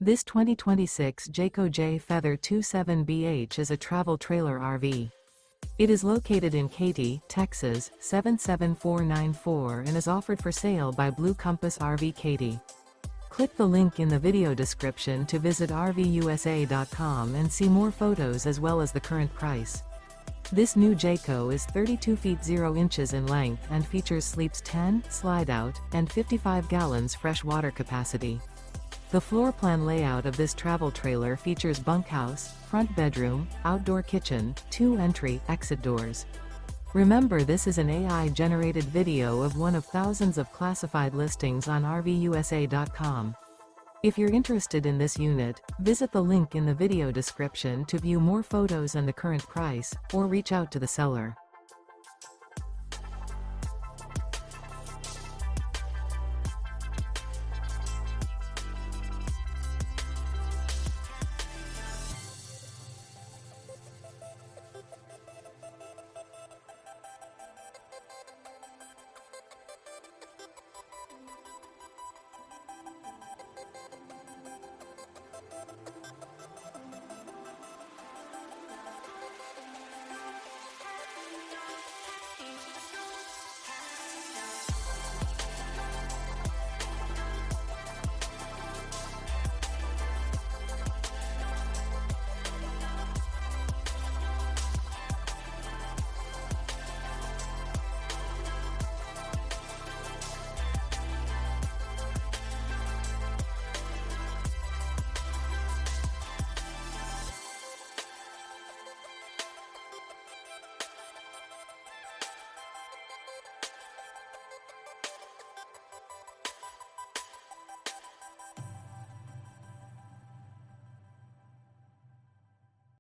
This 2026 Jayco Jay Feather 27BH is a travel trailer RV. It is located in Katy, Texas, 77494 and is offered for sale by Blue Compass RV Katy. Click the link in the video description to visit RVUSA.com and see more photos as well as the current price. This new Jayco is 32 feet 0 inches in length and features sleeps 10, slide-out, and 55 gallons fresh water capacity. The floor plan layout of this travel trailer features bunkhouse, front bedroom, outdoor kitchen, 2 entry/exit doors. Remember, this is an AI-generated video of one of thousands of classified listings on RVUSA.com. If you're interested in this unit, visit the link in the video description to view more photos and the current price, or reach out to the seller.